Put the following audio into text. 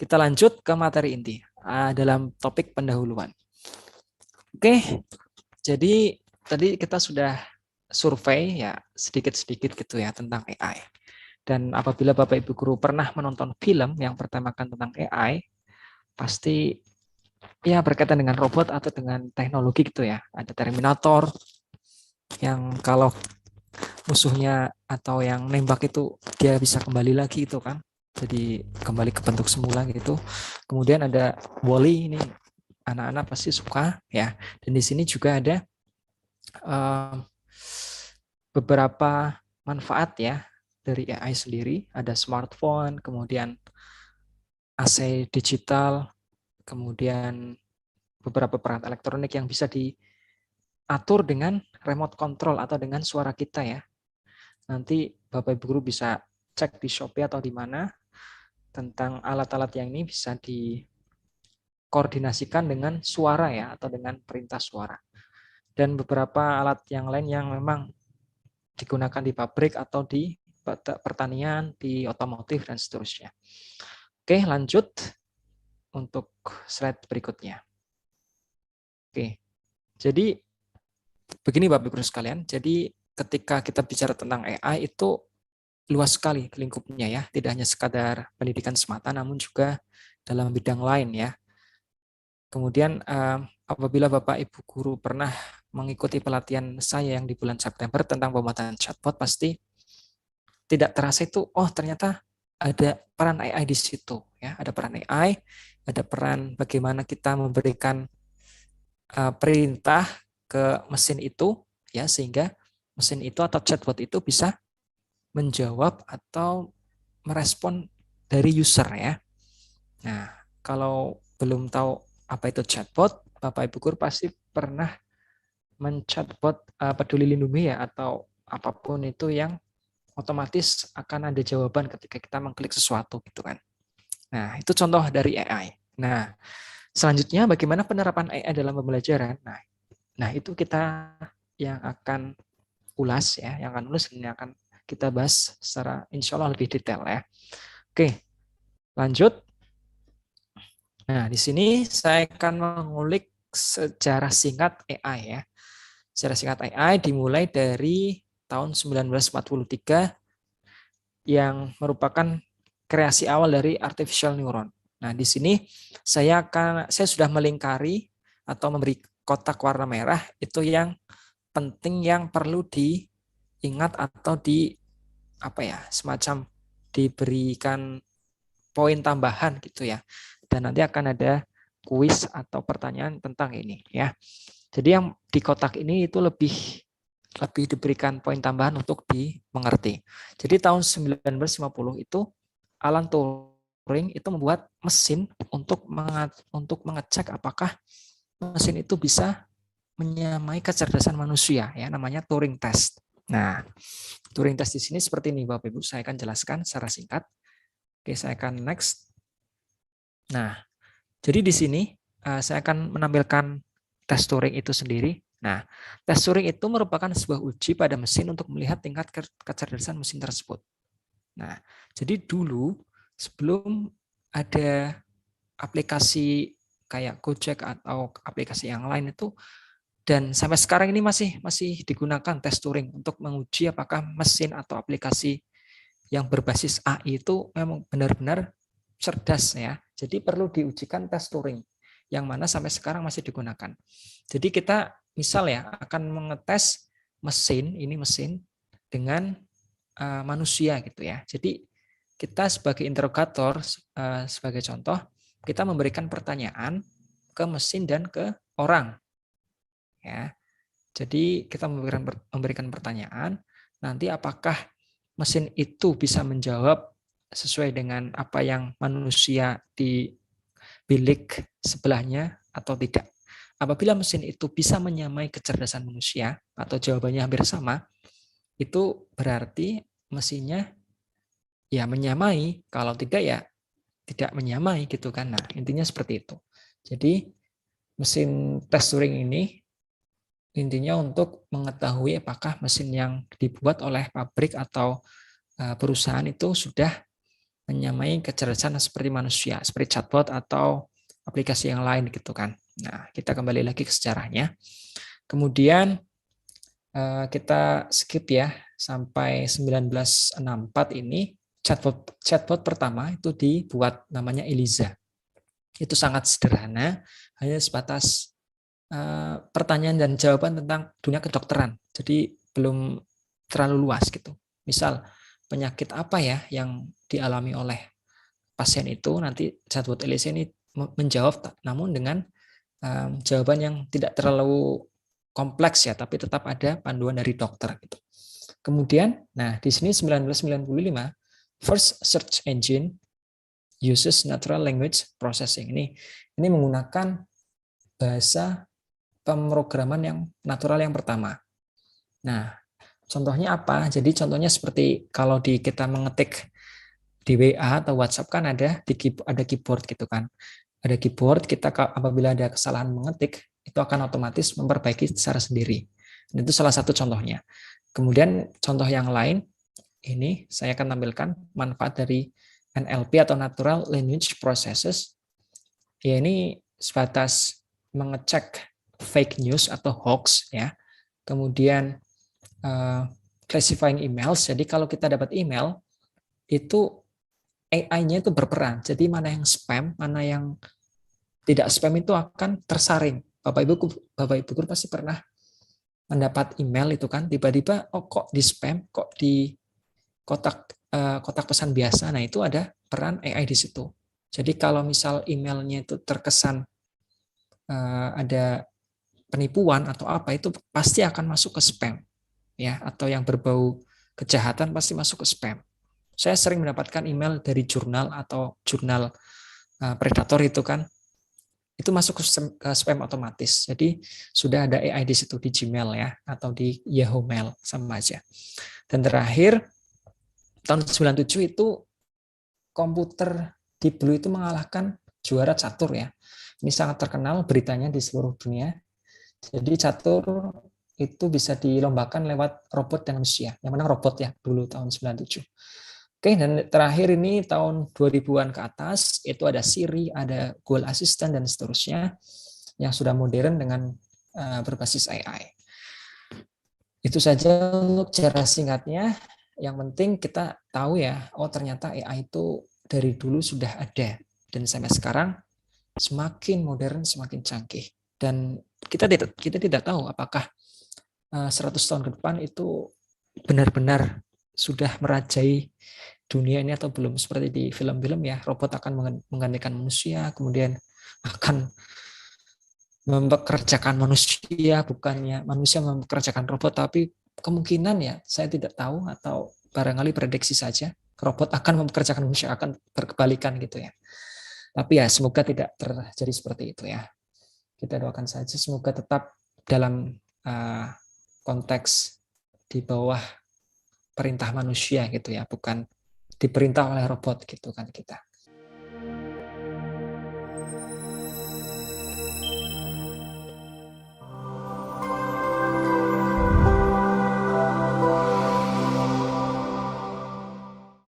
kita lanjut ke materi inti dalam topik pendahuluan. Oke, jadi tadi kita sudah survei ya sedikit-sedikit gitu ya tentang AI. Dan apabila Bapak Ibu guru pernah menonton film yang bertemakan tentang AI, pasti ya berkaitan dengan robot atau dengan teknologi gitu ya. Ada Terminator yang kalau musuhnya atau yang nembak itu dia bisa kembali lagi itu kan. Jadi kembali ke bentuk semula gitu. Kemudian ada Wall-E, ini anak-anak pasti suka ya. Dan di sini juga ada beberapa manfaat ya dari AI sendiri. Ada smartphone, kemudian AC digital, kemudian beberapa perangkat elektronik yang bisa diatur dengan remote control atau dengan suara kita ya. Nanti Bapak Ibu guru bisa cek di Shopee atau di mana tentang alat-alat yang ini bisa dikoordinasikan dengan suara ya atau dengan perintah suara. Dan beberapa alat yang lain yang memang digunakan di pabrik atau di pertanian, di otomotif dan seterusnya. Oke, lanjut untuk slide berikutnya. Oke. Jadi begini Bapak Ibu sekalian, jadi ketika kita bicara tentang AI itu luas sekali lingkupnya ya, tidak hanya sekadar pendidikan semata namun juga dalam bidang lain ya. Kemudian apabila Bapak Ibu guru pernah mengikuti pelatihan saya yang di bulan September tentang pembuatan chatbot, pasti tidak terasa itu oh ternyata ada peran AI di situ ya, ada peran AI, ada peran bagaimana kita memberikan perintah ke mesin itu ya sehingga mesin itu atau chatbot itu bisa menjawab atau merespon dari user ya. Nah, kalau belum tahu apa itu chatbot, Bapak Ibu guru pasti pernah menchatbot Peduli Lindungi ya atau apapun itu yang otomatis akan ada jawaban ketika kita mengklik sesuatu gitu kan. Nah, itu contoh dari AI. Nah, selanjutnya bagaimana penerapan AI dalam pembelajaran? Nah, itu kita yang akan ulas ya, yang akan ulas dan yang akan kita bahas secara insya Allah lebih detail ya. Oke, lanjut. Nah, di sini saya akan mengulik sejarah singkat AI ya. Sejarah singkat AI dimulai dari tahun 1943 yang merupakan kreasi awal dari artificial neuron. Nah, di sini saya sudah melingkari atau memberi kotak warna merah itu yang penting yang perlu diingat atau semacam diberikan poin tambahan gitu ya. Dan nanti akan ada kuis atau pertanyaan tentang ini ya. Jadi yang di kotak ini itu lebih diberikan poin tambahan untuk dimengerti. Jadi tahun 1950 itu Alan Turing itu membuat mesin untuk mengecek apakah mesin itu bisa menyamai kecerdasan manusia ya, namanya Turing test. Nah, Turing test di sini seperti ini Bapak Ibu, saya akan jelaskan secara singkat. Oke, saya akan next. Nah, jadi di sini saya akan menampilkan tes Turing itu sendiri. Nah, tes Turing itu merupakan sebuah uji pada mesin untuk melihat tingkat kecerdasan mesin tersebut. Nah, jadi dulu sebelum ada aplikasi kayak Gojek atau aplikasi yang lain itu, dan sampai sekarang ini masih digunakan tes Turing untuk menguji apakah mesin atau aplikasi yang berbasis AI itu memang benar-benar cerdas ya. Jadi perlu diujikan tes Turing yang mana sampai sekarang masih digunakan. Jadi kita misal ya akan mengetes mesin dengan manusia gitu ya. Jadi kita sebagai interrogator sebagai contoh kita memberikan pertanyaan ke mesin dan ke orang ya. Jadi kita memberikan pertanyaan, nanti apakah mesin itu bisa menjawab sesuai dengan apa yang manusia di bilik sebelahnya atau tidak. Apabila mesin itu bisa menyamai kecerdasan manusia atau jawabannya hampir sama, itu berarti mesinnya ya menyamai, kalau tidak ya tidak menyamai gitu kan. Nah, intinya seperti itu. Jadi mesin tes Turing ini intinya untuk mengetahui apakah mesin yang dibuat oleh pabrik atau perusahaan itu sudah menyamai kecerdasan seperti manusia, seperti chatbot atau aplikasi yang lain gitu kan. Nah, kita kembali lagi ke sejarahnya. Kemudian kita skip ya sampai 1964 ini chatbot pertama itu dibuat namanya Eliza. Itu sangat sederhana, hanya sebatas pertanyaan dan jawaban tentang dunia kedokteran. Jadi belum terlalu luas gitu. Misal penyakit apa ya yang dialami oleh pasien itu, nanti chatbot Eliza ini menjawab, namun dengan jawaban yang tidak terlalu kompleks ya, tapi tetap ada panduan dari dokter gitu. Kemudian, nah di sini 1995, first search engine uses natural language processing. Ini menggunakan bahasa pemrograman yang natural yang pertama. Nah, contohnya apa? Jadi contohnya seperti kalau kita mengetik di WA atau WhatsApp kan ada keyboard gitu kan. Ada keyboard, kita apabila ada kesalahan mengetik, itu akan otomatis memperbaiki secara sendiri. Dan itu salah satu contohnya. Kemudian contoh yang lain, ini saya akan tampilkan manfaat dari NLP atau Natural Language Processes. Ya, ini sebatas mengecek fake news atau hoax ya. Kemudian classifying emails. Jadi kalau kita dapat email itu AI-nya itu berperan. Jadi mana yang spam, mana yang tidak spam itu akan tersaring. Bapak Ibu guru pasti pernah mendapat email itu kan tiba-tiba kok di spam, kok di kotak pesan biasa. Nah, itu ada peran AI di situ. Jadi kalau misal emailnya itu terkesan ada penipuan atau apa, itu pasti akan masuk ke spam ya, atau yang berbau kejahatan pasti masuk ke spam. Saya sering mendapatkan email dari jurnal atau jurnal predator itu kan, itu masuk ke spam otomatis. Jadi sudah ada AI di situ di Gmail ya, atau di Yahoo Mail, sama aja. Dan terakhir tahun 97 itu komputer Deep Blue itu mengalahkan juara catur ya. Ini sangat terkenal beritanya di seluruh dunia. Jadi catur itu bisa dilombakan lewat robot dan manusia. Yang menang robot ya dulu tahun 97. Oke, dan terakhir ini tahun 2000-an ke atas, itu ada Siri, ada Google Assistant, dan seterusnya, yang sudah modern dengan berbasis AI. Itu saja untuk cara singkatnya. Yang penting kita tahu ya, oh ternyata AI itu dari dulu sudah ada. Dan sampai sekarang semakin modern, semakin canggih. Dan kita tidak tahu apakah 100 tahun ke depan itu benar-benar sudah merajai dunia ini atau belum. Seperti di film-film ya, robot akan menggantikan manusia, kemudian akan mempekerjakan manusia, bukannya manusia mempekerjakan robot, tapi kemungkinan ya saya tidak tahu, atau barangkali prediksi saja robot akan mempekerjakan manusia, akan berkebalikan gitu ya. Tapi ya semoga tidak terjadi seperti itu ya. Kita doakan saja semoga tetap dalam konteks di bawah perintah manusia gitu ya, bukan diperintah oleh robot gitu kan kita.